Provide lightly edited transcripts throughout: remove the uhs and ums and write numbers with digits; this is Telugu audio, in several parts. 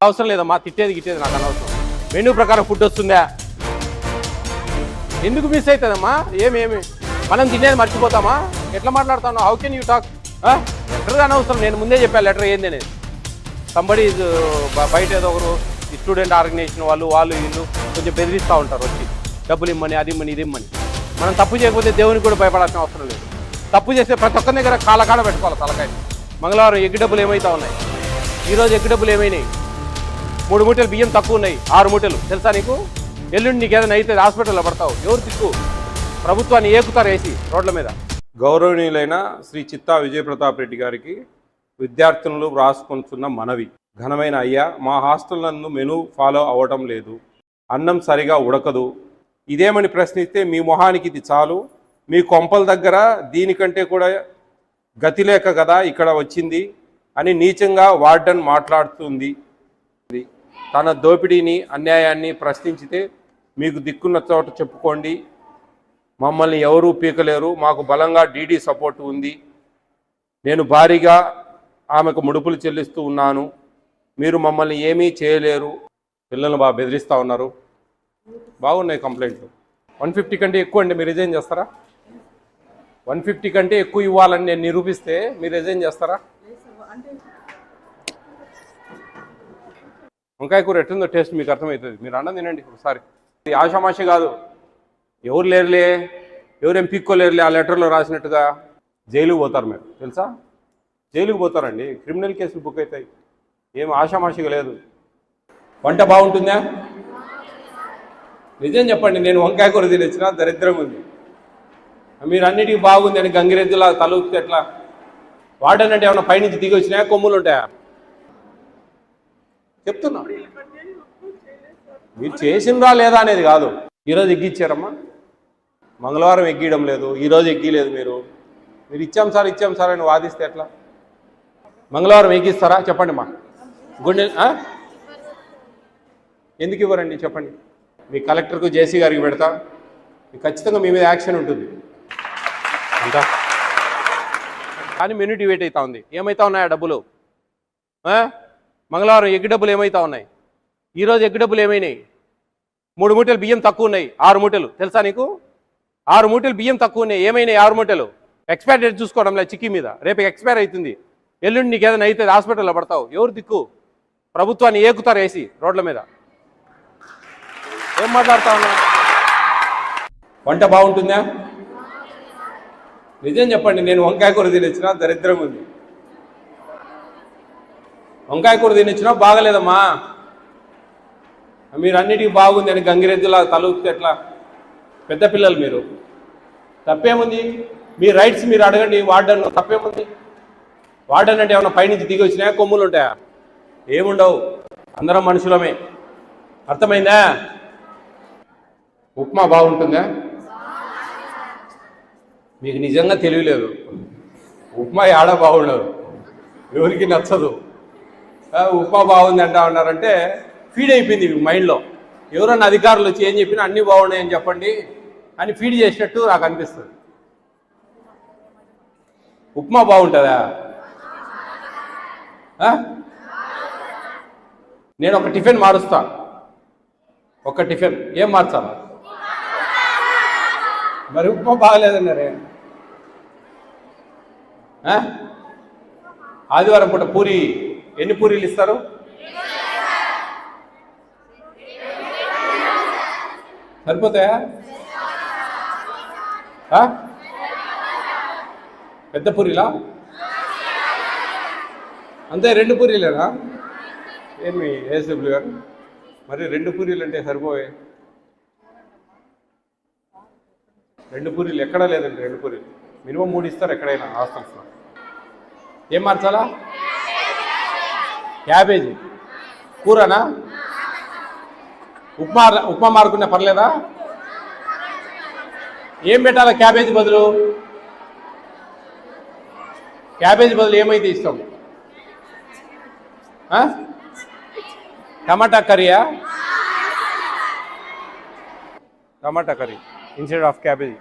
అవసరం లేదమ్మా, తిట్టేది నాకు అనవసరం. మెనూ ప్రకారం ఫుడ్ వస్తుందా? ఎందుకు మిస్ అవుతుందమ్మా? ఏమేమి మనం తినేది మర్చిపోతామా? ఎట్లా మాట్లాడుతాను? How can you talk? Letter అనవసరం, నేను ముందే చెప్పాను లెటర్ ఏంది అనేది. సంబడి బయట ఏదో ఒకరు స్టూడెంట్ ఆర్గనైజేషన్ వాళ్ళు వీళ్ళు కొంచెం బెదిరిస్తూ ఉంటారు వచ్చి, డబ్బులు ఇమ్మని, అది ఇమ్మని, ఇది ఇమ్మని. మనం తప్పు చేయకపోతే దేవునికి కూడా భయపడాల్సిన అవసరం లేదు. తప్పు చేస్తే ప్రతి ఒక్కరి దగ్గర కాళ్ళకాడ పెట్టుకోవాలి తలకాయ. మంగళవారం ఎగ్గు డబ్బులు ఏమైతా ఉన్నాయి, ఈరోజు ఎగ్గు డబ్బులు ఏమైనాయి? 3 మూటలు బియ్యం తక్కువ ఉన్నాయి, 6 మూటలు తెలుసా నీకు? ఎల్లుండి నీకు ఏదైనా అయితే హాస్పిటల్లో పడతావు. ఎవరు దిక్కు? ప్రభుత్వాన్ని ఏకుతారు వేసి రోడ్ల మీద. గౌరవనీయులైన శ్రీ చిత్తా విజయప్రతాప్ రెడ్డి గారికి విద్యార్థులు రాసుకొంటున్న మనవి. ఘనమైన అయ్యా, మా హాస్టల్ నందు మెనూ ఫాలో అవ్వటం లేదు, అన్నం సరిగా ఉడకదు. ఇదేమని ప్రశ్నిస్తే మీ మొహానికి ఇది చాలు, మీ కొంపల దగ్గర దీనికంటే కూడా గతి లేక కదా ఇక్కడ వచ్చింది అని నీచంగా వార్డెన్ మాట్లాడుతుంది. తన దోపిడీని, అన్యాయాన్ని ప్రశ్నించితే మీకు దిక్కున్న చోట చెప్పుకోండి. మమ్మల్ని ఎవరూ పీకలేరు, మాకు బలంగా డీడీ సపోర్ట్ ఉంది. నేను భారీగా ఆమెకు ముడుపులు చెల్లిస్తూ ఉన్నాను, మీరు మమ్మల్ని ఏమీ చేయలేరు. పిల్లలు బాగా బెదిరిస్తూ ఉన్నారు. బాగున్నాయి కంప్లైంట్లు. 150 కంటే ఎక్కువ అండి, మీరు రిజైన్ చేస్తారా? 150 కంటే ఎక్కువ ఇవ్వాలని నేను నిరూపిస్తే మీరు రిజైన్ చేస్తారా? వంకాయ కూర ఎట్టుందో టేస్ట్ మీకు అర్థమవుతుంది. మీరు అన్నం తినండి ఒకసారి. ఆషామాషి కాదు, ఎవరు లేరులే, ఎవరేం పీక్కోలేరులే ఆ లెటర్లో రాసినట్టుగా. జైలుకు పోతారు మీరు తెలుసా? జైలుకు పోతారండి, క్రిమినల్ కేసులు బుక్ అవుతాయి. ఏం ఆషామాషిగా లేదు. వంట బాగుంటుందా? నిజం చెప్పండి. నేను వంకాయ కూర తినొచ్చినా దరిద్రంగా ఉంది. మీరు అన్నిటికీ బాగుంది అని గంగిరెద్దులా తలూపితే ఎట్లా? వాడనంటే ఏమన్నా పైనుంచి దిగి వచ్చినాయా, కొమ్ములు ఉంటాయా? చెప్తున్నా, మీరు చేసిందా లేదా అనేది కాదు. ఈరోజు ఎగ్గిచ్చారమ్మా, మంగళవారం ఎగ్గీయడం లేదు, ఈరోజు ఎగ్గలేదు. మీరు ఇచ్చాం సార్ అని వాదిస్తే ఎట్లా? మంగళవారం ఎగ్గిస్తారా చెప్పండి మా గుండె? ఎందుకు ఇవ్వరండి చెప్పండి? మీ కలెక్టర్కు, జేసీ గారికి పెడతా, మీకు ఖచ్చితంగా మీ మీద యాక్షన్ ఉంటుంది అంతా. కానీ మెనూ డివేట్ అవుతా ఉంది. ఏమైతా ఉన్నాయా డబ్బులు? మంగళవారం ఎగ్గు డబ్బులు ఏమైతా ఉన్నాయి, ఈరోజు ఎగ్గు డబ్బులు ఏమైనాయి? 3 మూటలు బియ్యం తక్కువ ఉన్నాయి, 6 మూటలు తెలుసా నీకు? 6 మూటలు బియ్యం తక్కువ ఉన్నాయి, ఏమైనాయి 6 మూటలు? ఎక్స్పైర్ డేట్ చూసుకోవడం లేదు చిక్కీ మీద, రేపు ఎక్స్పైర్ అవుతుంది. ఎల్లుండి నీకు ఏదైనా అయితే హాస్పిటల్లో పడతావు. ఎవరు దిక్కు? ప్రభుత్వాన్ని ఏకుతారు వేసి రోడ్ల మీద. ఏం మాట్లాడుతా ఉన్నా? వంట బాగుంటుందా? నిజం చెప్పండి. నేను వంకాయ కూర తినొచ్చినా దరిద్రంగా ఉంది. వంకాయ కూర తినొచ్చినా బాగలేదమ్మా. మీరు అన్నిటికీ బాగుంది అని గంగిరెద్దులా తలూపితే ఎట్లా? పెద్ద పిల్లలు మీరు. తప్పేముంది? మీ రైట్స్ మీరు అడగండి వార్డెన్. తప్పేముంది? వార్డెన్ అంటే ఏమన్నా పైనుంచి దిగి వచ్చినాయా, కొమ్ములు ఉంటాయా? ఏముండవు, అందరం మనుషులమే. అర్థమైందా? ఉప్మా బాగుంటుందా? మీకు నిజంగా తెలియలేదు. ఉప్మా ఆడ బాగుండదు, ఎవరికి నచ్చదు. ఉప్మా బాగుంది అంటా ఉన్నారంటే ఫీడ్ అయిపోయింది మీకు మైండ్లో. ఎవరన్నా అధికారులు వచ్చి ఏం చెప్పినా అన్నీ బాగున్నాయని చెప్పండి అని ఫీడ్ చేసినట్టు నాకు అనిపిస్తుంది. ఉప్మా బాగుంటుందా? నేను ఒక టిఫిన్ మారుస్తా. ఒక టిఫిన్ ఏం మార్చాలి? మరి ఉప్మా బాగలేదన్నారే. ఆదివారం పూట పూరి ఎన్ని పూరీలు ఇస్తారు? సరిపోతాయా? పెద్ద పూరీలా? అంతే, 2 పూరీలేనా? ఏమి ఏఎస్డబ్ల్యూ గారు, మరి 2 పూరీలు అంటే సరిపోయే. 2 పూరీలు ఎక్కడా లేదండి. 2 పూరీలు మినిమం 3 ఇస్తారు ఎక్కడైనా హాస్టల్స్లో. ఏం మార్చాలా? క్యాబేజీ కూరనా? ఉప్మా మారుకునే పర్లేదా? ఏం పెట్టాలా క్యాబేజీ బదులు? క్యాబేజీ బదులు ఏమైతే ఇస్తాం? టమాటా కర్రీయా? Tomato curry instead of cabbage.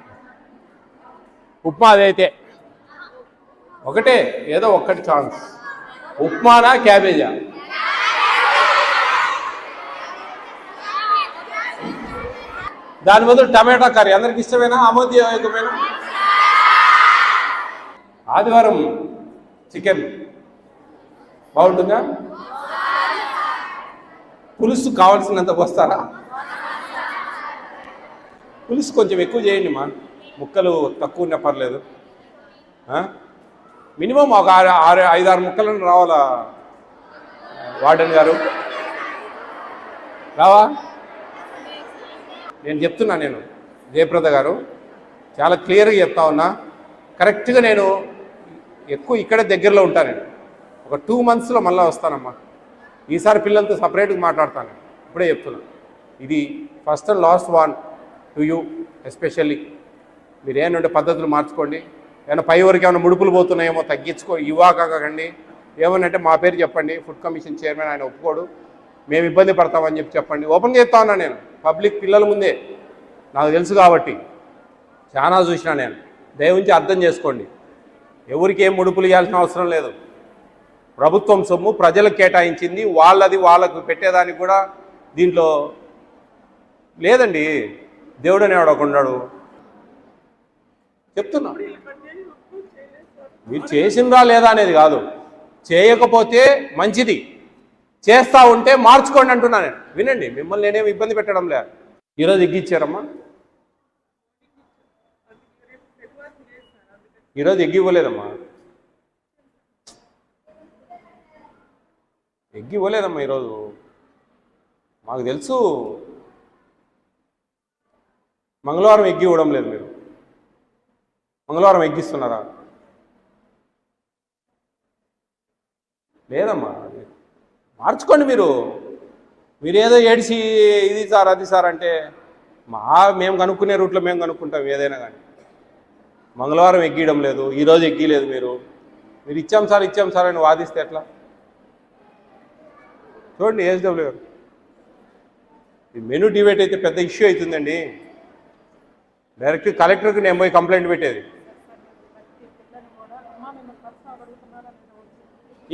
Upma అదైతే ఒకటే, ఏదో ఒక్కటి ఛాన్స్. ఉప్మానా క్యాబేజా? దాని బదులు టమాటా కర్రీ అందరికి ఇష్టమేనా, ఆమోదయోగ్యమేనా? ఆదివారం చికెన్ బాగుంటుందా? పులుసు కావాల్సినంత పోస్తారా? పులుసు కొంచెం ఎక్కువ చేయండి మా, ముక్కలు తక్కువ ఉన్నా పర్లేదు. మినిమం ఒక 5-6 ముక్కలను రావాలా వార్డెన్ గారు? రావా? నేను చెప్తున్నా, నేను జయప్రద గారు చాలా క్లియర్గా చెప్తా ఉన్నా. కరెక్ట్గా నేను ఎక్కువ ఇక్కడే దగ్గరలో ఉంటాను. ఒక 2 monthsలో మళ్ళీ వస్తానమ్మా. ఈసారి పిల్లలతో సపరేట్గా మాట్లాడతాను. ఇప్పుడే చెప్తున్నా, ఇది first and last one to you especially. మీరు ఏంటంటే పద్ధతులు మార్చుకోండి. ఏమైనా పై వరకు ఏమైనా ముడుపులు పోతున్నాయేమో తగ్గించుకో, ఇవ్వకండి. ఏమనంటే మా పేరు చెప్పండి, ఫుడ్ కమిషన్ చైర్మన్, ఆయన ఒప్పుకోడు, మేము ఇబ్బంది పడతామని చెప్పండి. ఓపెన్గా చెప్తా ఉన్నా నేను, పబ్లిక్ పిల్లల ముందే, నాకు తెలుసు కాబట్టి చాలా చూసినా నేను. దయవుంచి అర్థం చేసుకోండి, ఎవరికి ఏం ముడుపులు ఇవ్వాల్సిన అవసరం లేదు. ప్రభుత్వం సొమ్ము ప్రజలకు కేటాయించింది, వాళ్ళది వాళ్ళకు పెట్టేదానికి కూడా దీంట్లో లేదండి. దేవుడు అనేవాడు ఒకడు. చెప్తున్నా, మీరు చేసిందా లేదా అనేది కాదు, చేయకపోతే మంచిది, చేస్తూ ఉంటే మార్చుకోండి అంటున్నా నేను. వినండి, మిమ్మల్ని నేనేం ఇబ్బంది పెట్టడం లేదు. ఈరోజు ఎగ్గిచ్చారమ్మా, ఈరోజు ఎగ్గి ఇవ్వలేదమ్మా, ఎగ్గి ఇవ్వలేదమ్మా ఈరోజు. మాకు తెలుసు మంగళవారం ఎగ్గి ఇవ్వడం లేదు. మీరు మంగళవారం ఎగ్గిస్తున్నారా? లేదమ్మా, మార్చుకోండి. మీరేదో ఏడిసి ఇది సార్ అది సార్ అంటే మేము కనుక్కునే రూట్లో మేము కనుక్కుంటాం ఏదైనా కానీ. మంగళవారం ఎగ్గియడం లేదు, ఈరోజు ఎగ్గిలేదు. మీరు ఇచ్చాం సార్ అని వాదిస్తే ఎట్లా? చూడండి ఏఎస్డబ్ల్యూ గారు, ఈ మెనూ డిబేట్ అయితే పెద్ద ఇష్యూ అవుతుందండి. డైరెక్ట్ కలెక్టర్కి నేను పోయి కంప్లైంట్ పెట్టేది.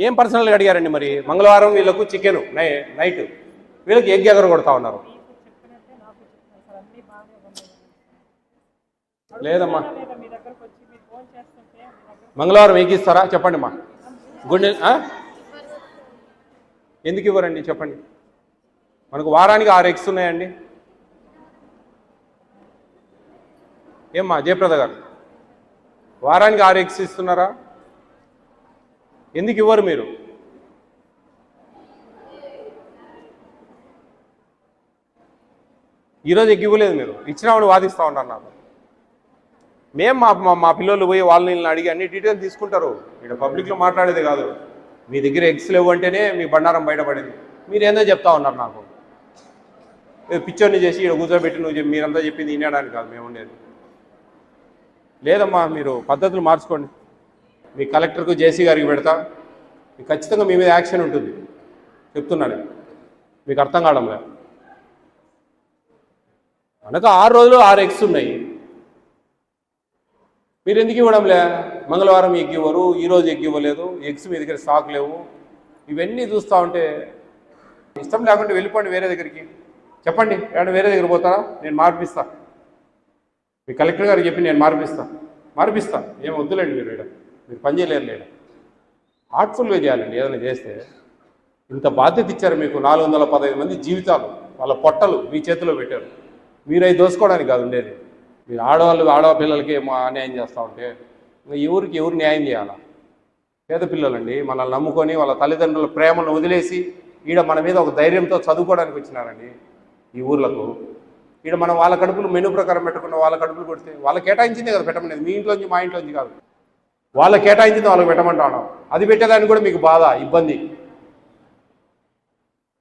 ఏం పర్సనల్గా అడిగారండి మరి? మంగళవారం వీళ్ళకు చికెను నైట్, వీళ్ళకి ఎగ్ ఎగర కొడతా ఉన్నారు. లేదమ్మా, మంగళవారం ఎగ్గిస్తారా చెప్పండి మా గుండె. ఎందుకు ఇవ్వరండి చెప్పండి? మనకు వారానికి 6 ఎగ్స్ ఉన్నాయండి. ఏమ్మా జయప్రద గారు, వారానికి 6 ఎగ్స్ ఇస్తున్నారా? ఎందుకు ఇవ్వరు మీరు? ఈరోజు ఎగ్ ఇవ్వలేదు, మీరు ఇచ్చినామని వాదిస్తూ ఉంటారు నాకు. మేము మా పిల్లలు పోయి వాళ్ళని అడిగి అన్ని డీటెయిల్స్ తీసుకుంటారు. ఇక్కడ పబ్లిక్లో మాట్లాడేది కాదు. మీ దగ్గర ఎగ్స్ లేవు అంటేనే మీ బండారం బయటపడింది. మీరు ఏందో చెప్తా ఉన్నారు నాకు. పిక్చర్ని చేసి ఇక్కడ కూర్చోబెట్టి మీరంతా చెప్పింది వినడానికి కాదు మేము ఉండేది. లేదమ్మా, మీరు పద్ధతులు మార్చుకోండి. మీ కలెక్టర్కు జేసీ గారికి పెడతా, మీకు ఖచ్చితంగా మీ మీద యాక్షన్ ఉంటుంది. చెప్తున్నాను, మీకు అర్థం కావడం లేదు. మనకు 6 రోజులు 6 ఎగ్స్ ఉన్నాయి, మీరు ఎందుకు ఇవ్వడంలే? మంగళవారం ఎగ్ ఇవ్వరు, ఈరోజు ఎగ్ ఇవ్వలేదు, ఎగ్స్ మీ దగ్గర స్టాక్ లేవు. ఇవన్నీ చూస్తూ ఉంటే ఇష్టం లేకుంటే వెళ్ళిపోండి వేరే దగ్గరికి. చెప్పండి, ఏమన్నా వేరే దగ్గర పోతారా? నేను మార్పిస్తా. మీ కలెక్టర్ గారికి చెప్పి నేను మార్పిస్తా. ఏం వద్దులేండి, మీరు పని చేయలేరు లేడు. హార్ట్ఫుల్గా చేయాలండి. ఏదైనా చేస్తే ఇంత బాధ్యత ఇచ్చారు మీకు. 415 మంది జీవితాలు, వాళ్ళ పొట్టలు మీ చేతిలో పెట్టారు. మీరు అవి దోసుకోవడానికి కాదు ఉండేది. మీరు ఆడపిల్లలకి అన్యాయం చేస్తూ ఉంటే ఎవరు న్యాయం చేయాలా? పేద పిల్లలండి, మనల్ని నమ్ముకొని వాళ్ళ తల్లిదండ్రుల ప్రేమను వదిలేసి ఈడ మన మీద ఒక ధైర్యంతో చదువుకోవడానికి వచ్చినారండి ఈ ఊర్లకు. ఈడ మనం వాళ్ళ కడుపులు మెనూ ప్రకారం పెట్టుకున్న వాళ్ళ కడుపులు కొడితే వాళ్ళ కేటాయించిందే కదా పెట్టమనేది. మీ ఇంట్లోంచి మా ఇంట్లోంచి కాదు, వాళ్ళ కేటాయించింది వాళ్ళకి పెట్టమంటాను. అది పెట్టేదానికి కూడా మీకు బాధ, ఇబ్బంది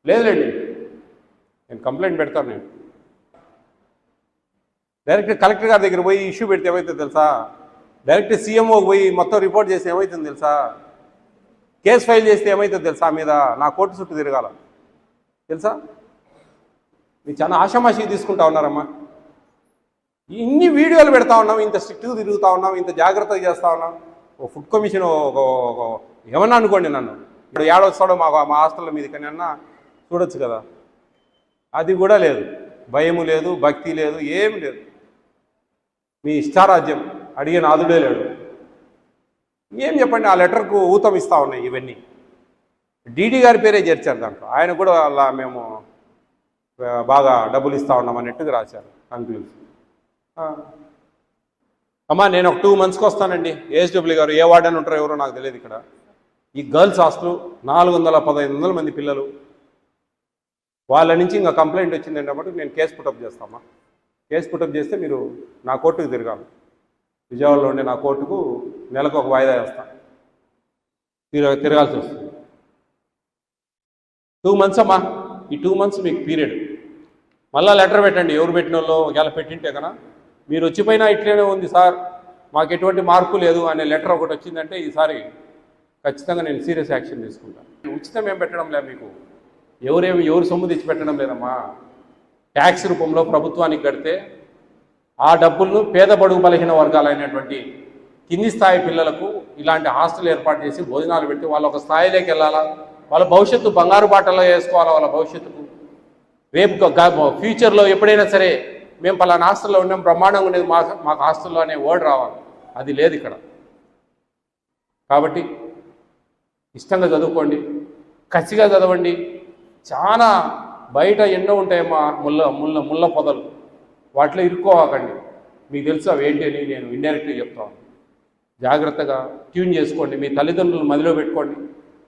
లేదులేండి. నేను కంప్లైంట్ పెడతాను. నేను డైరెక్ట్ కలెక్టర్ గారి దగ్గర పోయి ఇష్యూ పెడితే ఏమవుతుందో తెలుసా? డైరెక్ట్ సీఎంఓకి పోయి మొత్తం రిపోర్ట్ చేస్తే ఏమవుతుందో తెలుసా? కేసు ఫైల్ చేస్తే ఏమవుతుందో తెలుసా? మీద నా కోర్టు చుట్టూ తిరగాల తెలుసా? మీరు చాలా ఆషామాషి తీసుకుంటా ఉన్నారమ్మా. ఇన్ని వీడియోలు పెడతా ఉన్నాం, ఇంత స్ట్రిక్ట్గా తిరుగుతూ ఉన్నాం, ఇంత జాగ్రత్తగా చేస్తూ ఉన్నాం. ఓ ఫుడ్ కమిషన్ ఏమన్నా అనుకోండి, నన్ను ఇప్పుడు ఏడొస్తాడో మా హాస్టల్ మీదకి అన్నా చూడొచ్చు కదా. అది కూడా లేదు. భయము లేదు, భక్తి లేదు, ఏమి లేదు. మీ ఇష్టారాజ్యం, అడిగే నాదుడే లేడు. ఏం చెప్పండి, ఆ లెటర్కు ఊతం ఇస్తూ ఉన్నాయి ఇవన్నీ. డీడీ గారి పేరే చేర్చారు దాంట్లో. ఆయన కూడా అలా మేము బాగా డబ్బులు ఇస్తూ ఉన్నాం అన్నట్టుగా రాశారు కంక్లూజన్. అమ్మా నేను ఒక 2 monthsకి వస్తానండి. ఏఎస్డబ్ల్యూ గారు ఏ వార్డెన్ ఉంటారో ఎవరో నాకు తెలియదు. ఇక్కడ ఈ గర్ల్స్ హాస్టల్ 400-1500 మంది పిల్లలు. వాళ్ళ నుంచి ఇంకా కంప్లైంట్ వచ్చిందంటే కాబట్టి నేను కేసు పుటప్ చేస్తామా. కేసు పుటప్ చేస్తే మీరు నా కోర్టుకు తిరగాలి. విజయవాడలో ఉండే నా కోర్టుకు నెలకు ఒక వాయిదా వేస్తాను. తిరగాల్సి వస్తుంది. 2 months అమ్మా. ఈ 2 months మీకు పీరియడ్. మళ్ళీ లెటర్ పెట్టండి. ఎవరు పెట్టిన వాళ్ళు ఒకవేళ పెట్టింటే కన్నా మీరు వచ్చిపోయినా ఇట్లనే ఉంది సార్, మాకు ఎటువంటి మార్పు లేదు అనే లెటర్ ఒకటి వచ్చిందంటే ఈసారి ఖచ్చితంగా నేను సీరియస్ యాక్షన్ తీసుకుంటాను. ఉచితం ఏం పెట్టడం లేదు మీకు. ఎవరు సొమ్ము తెచ్చి పెట్టడం లేదమ్మా. ట్యాక్స్ రూపంలో ప్రభుత్వానికి కడితే ఆ డబ్బులను పేద బడుగు బలహీన వర్గాలైనటువంటి కింది స్థాయి పిల్లలకు ఇలాంటి హాస్టల్ ఏర్పాటు చేసి భోజనాలు పెట్టి వాళ్ళ ఒక స్థాయిలోకి వెళ్ళాలా, వాళ్ళ భవిష్యత్తు బంగారు బాటలో వేసుకోవాలా. వాళ్ళ భవిష్యత్తుకు రేపు ఫ్యూచర్లో ఎప్పుడైనా సరే మేము పలానా హాస్టల్లో ఉన్నాం, బ్రహ్మాండంగా ఉండేది మాకు హాస్టల్లో అనే వర్డ్ రావాలి. అది లేదు ఇక్కడ. కాబట్టి ఇష్టంగా చదువుకోండి, కసిగా చదవండి. చాలా బయట ఎన్నో ఉంటాయమ్మా ముళ్ళ పొదలు, వాటిలో ఇరుక్కోవాకండి. మీకు తెలుసు అవి ఏంటి అని నేను ఇండైరెక్ట్గా చెప్తాను. జాగ్రత్తగా ట్యూన్ చేసుకోండి. మీ తల్లిదండ్రులు మదిలో పెట్టుకోండి.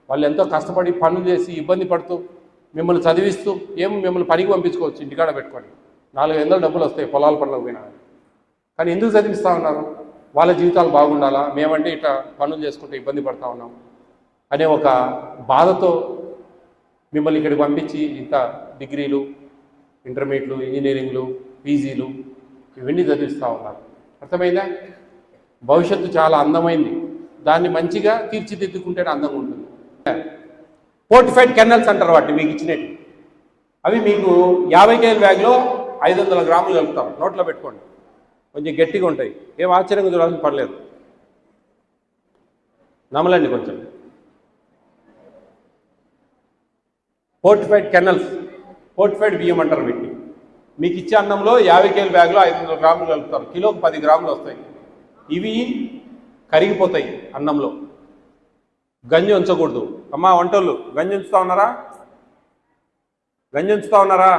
వాళ్ళు ఎంతో కష్టపడి పనులు చేసి ఇబ్బంది పడుతూ మిమ్మల్ని చదివిస్తూ మిమ్మల్ని పనికి పంపించుకోవచ్చు. ఇంటికాడ పెట్టుకోండి. 400 డబ్బులు వస్తాయి పొలాల పనులకు పోయినా. కానీ ఎందుకు చదివిస్తూ ఉన్నారు? వాళ్ళ జీవితాలు బాగుండాలా, మేమంటే ఇట్లా పనులు చేసుకుంటే ఇబ్బంది పడుతూ ఉన్నాం అనే ఒక బాధతో మిమ్మల్ని ఇక్కడికి పంపించి ఇంత డిగ్రీలు, ఇంటర్మీడియట్లు, ఇంజనీరింగ్లు, పీజీలు ఇవన్నీ చదివిస్తూ ఉన్నారు. అర్థమైందా? భవిష్యత్తు చాలా అందమైంది. దాన్ని మంచిగా తీర్చిదిద్దుకుంటేనే అందంగా ఉంటుంది. ఫోర్టిఫైడ్ కెర్నల్స్ అంటారు వాటిని మీకు ఇచ్చినట్టు. అవి మీకు 50 kg బ్యాగ్లో 500 గ్రాములు కలుపుతాం. నోట్లో పెట్టుకోండి. కొంచెం గట్టిగా ఉంటాయి. ఏం ఆశ్చర్యంగా చూడాల్సిన పర్లేదు. నమలండి కొంచెం. ఫోర్టిఫైడ్ కెర్నల్స్, ఫోర్టిఫైడ్ బియ్యం అంటారు వీటిని. మీకు ఇచ్చే అన్నంలో 50 kg బ్యాగ్లో 500 గ్రాములు కలుపుతారు. కిలోకి 10 గ్రాములు వస్తాయి. ఇవి కరిగిపోతాయి అన్నంలో. గంజి ఉంచకూడదు. అమ్మా వంటోళ్ళు గంజి ఉంచుతా ఉన్నారా? గంజి ఉంచుతా ఉన్నారా?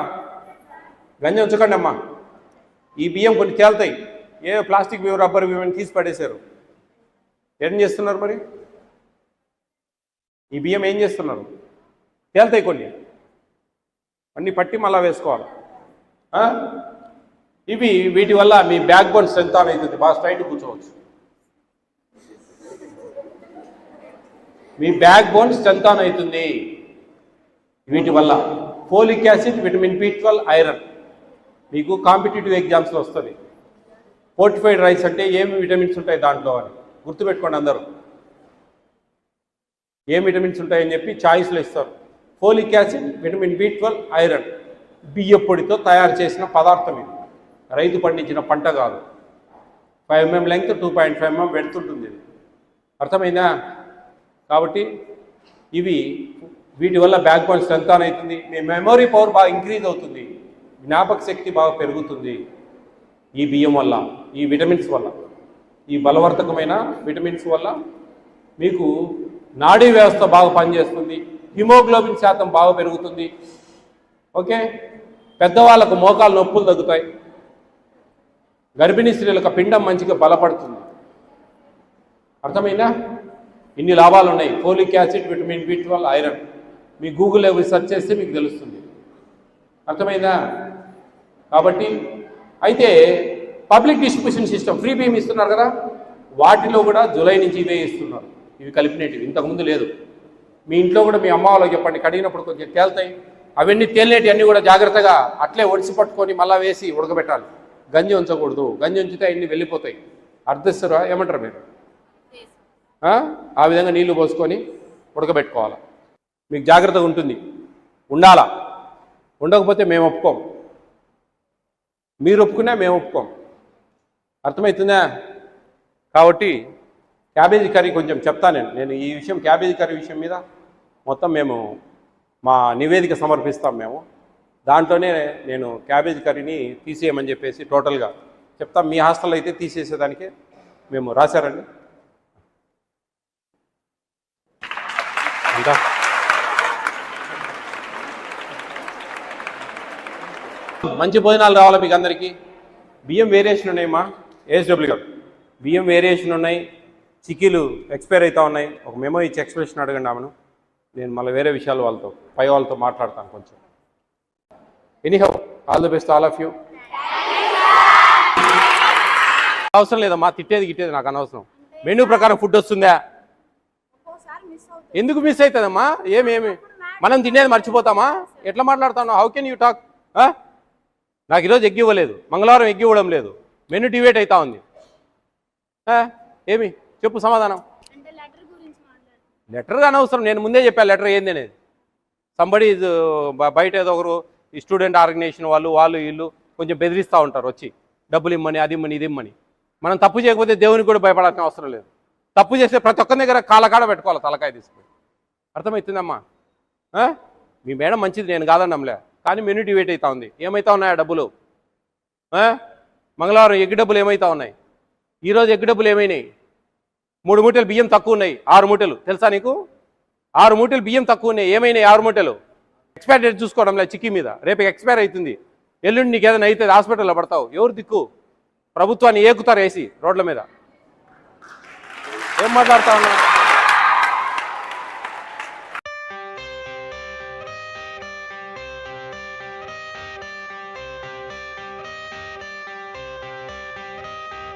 గంజి ఉంచకండి అమ్మా. ఈ బియ్యం కొన్ని తేలుతాయి. ప్లాస్టిక్ బియ్యం, రబ్బర్ బియ్యం తీసి పడేశారు. ఏం చేస్తున్నారు మరి? ఈ బియ్యం ఏం చేస్తున్నారు? తేలుతాయి కొన్ని. అన్నీ పట్టి మళ్ళా వేసుకోవాలి. వీటి వల్ల మీ బ్యాక్ బోన్ స్ట్రెంత్ ఆన్ అవుతుంది. బాగా స్ట్రైట్ కూర్చోవచ్చు. మీ బ్యాక్ బోన్ స్ట్రెంత్ ఆన్ అవుతుంది వీటి వల్ల. Folic acid, vitamin B12, iron మీకు కాంపిటేటివ్ ఎగ్జామ్స్లో వస్తుంది. ఫోర్టిఫైడ్ రైస్ అంటే ఏమి విటమిన్స్ ఉంటాయి దాంట్లో అని గుర్తుపెట్టుకోండి అందరూ. ఏం విటమిన్స్ ఉంటాయని చెప్పి చాయిస్లో ఇస్తారు. Folic acid, vitamin B12, iron బియ్య పొడితో తయారు చేసిన పదార్థం ఇది. రైతు పండించిన పంట కాదు. 5 mm లెంగ్త్, 2.5 mm వెడుతుంటుంది ఇది. అర్థమైందా? కాబట్టి వీటి వల్ల బ్యాక్ బోన్ స్ట్రెంత్ ఆన్ అవుతుంది. మీ మెమొరీ పవర్ బాగా ఇంక్రీజ్ అవుతుంది. జ్ఞాపక శక్తి బాగా పెరుగుతుంది ఈ బియ్యం వల్ల, ఈ విటమిన్స్ వల్ల. ఈ బలవర్ధకమైన విటమిన్స్ వల్ల మీకు నాడీ వ్యవస్థ బాగా పనిచేస్తుంది. హిమోగ్లోబిన్ శాతం బాగా పెరుగుతుంది. ఓకే, పెద్దవాళ్ళకు మోకాలు నొప్పులు తగ్గుతాయి. గర్భిణీ స్త్రీలకు పిండం మంచిగా బలపడుతుంది. అర్థమైందా? ఇన్ని లాభాలు ఉన్నాయి. Folic acid, vitamin B12, iron. మీ గూగుల్లో సెర్చ్ చేస్తే మీకు తెలుస్తుంది. అర్థమైందా? కాబట్టి అయితే పబ్లిక్ డిస్ట్రిబ్యూషన్ సిస్టమ్ ఫ్రీ బియ్యం ఇస్తున్నారు కదా, వాటిలో కూడా జూలై నుంచి ఇవే ఇస్తున్నారు. ఇవి కలిపినవి ఇంతకుముందు లేదు. మీ ఇంట్లో కూడా మీ అమ్మ వాళ్ళకి చెప్పండి, కడిగినప్పుడు కొంచెం తేలుతాయి. అవన్నీ తేలినేటి అన్నీ కూడా జాగ్రత్తగా అట్లే ఒడిసి పట్టుకొని మళ్ళీ వేసి ఉడకబెట్టాలి. గంజి ఉంచకూడదు. గంజి ఉంచితే అన్నీ వెళ్ళిపోతాయి. అర్థిస్తారా? ఏమంటారు మీరు? ఆ విధంగా నీళ్లు పోసుకొని ఉడకబెట్టుకోవాలి. మీకు జాగ్రత్తగా ఉంటుంది. ఉండాలా. ఉండకపోతే మేము ఒప్పుకోం. మీరు ఒప్పుకున్నా మేము ఒప్పుకోం. అర్థమవుతుందా? కాబట్టి క్యాబేజీ కర్రీ కొంచెం చెప్తాను నేను ఈ విషయం. క్యాబేజీ కర్రీ విషయం మీద మొత్తం మేము మా నివేదిక సమర్పిస్తాం. మేము దాంట్లోనే నేను క్యాబేజ్ కర్రీని తీసేయమని చెప్పేసి టోటల్గా చెప్తాం. మీ హాస్టల్లో అయితే తీసేసేదానికి మేము రాశారండి అంతా. మంచి భోజనాలు రావాలా మీకు అందరికీ. బియ్యం వేరియేషన్ ఉన్నాయమ్మా, ఏఎస్డబ్ల్యూ గారు బియ్యం వేరియేషన్ ఉన్నాయి, చిక్కీలు ఎక్స్పైర్ అవుతా ఉన్నాయి. ఒక మెమో ఇచ్చి ఎక్స్ప్రెషన్ అడగండి ఆమెను. నేను మళ్ళీ వేరే విషయాలు వాళ్ళతో పై వాళ్ళతో మాట్లాడతాను కొంచెం. Anyhow all the best all of you. అవసరం లేదమ్మా, తిట్టేది గిట్టేది నాకు అనవసరం. మెనూ ప్రకారం ఫుడ్ వస్తుందా? ఎందుకు మిస్ అవుతుందమ్మా? ఏమి మనం తినేది మర్చిపోతామా? ఎట్లా మాట్లాడుతాను? How can you talk? నాకు ఈరోజు ఎగ్ ఇవ్వలేదు, మంగళవారం ఎగ్ ఇవ్వడం లేదు, మెనూ డివేట్ అవుతా ఉంది. ఏమి చెప్పు సమాధానం. లెటర్ అనవసరం, నేను ముందే చెప్పాను లెటర్ ఏంది అనేది. సంబడి బయట ఏదో ఒకరు ఈ స్టూడెంట్ ఆర్గనైజేషన్ వాళ్ళు వీళ్ళు కొంచెం బెదిరిస్తూ ఉంటారు వచ్చి, డబ్బులు ఇమ్మని, అది ఇమ్మని, ఇది ఇమ్మని. మనం తప్పు చేయకపోతే దేవునికి కూడా భయపడాల్సిన అవసరం లేదు. తప్పు చేస్తే ప్రతి ఒక్కరి దగ్గర కాలకాడ పెట్టుకోవాలి, తలకాయ తీసుకుని. అర్థమవుతుందమ్మా? మీ మేడం మంచిది, నేను కాదన్నాంలే, కానీ మెనూ డివేట్ అవుతా ఉంది. ఏమైతా ఉన్నాయా డబ్బులు? మంగళవారం ఎగ్ డబ్బులు ఏమైతా ఉన్నాయి? ఈరోజు ఎగ్ డబ్బులు ఏమైనాయి? 3 మూటలు బియ్యం తక్కువ ఉన్నాయి, 6 మూటలు తెలుసా నీకు? 6 మూటలు బియ్యం తక్కువ ఉన్నాయి, ఏమైనాయి 6 మూటలు? ఎక్స్పైర్ డేట్ చూసుకోవడం లేదు చిక్కీ మీద. రేపు ఎక్స్పైర్ అవుతుంది, ఎల్లుండి నీకు ఏదైనా అయితే హాస్పిటల్లో పడతావు. ఎవరు దిక్కు? ప్రభుత్వాన్ని ఏకుతారు వేసి రోడ్ల మీద. ఏం మాట్లాడుతా ఉన్నా?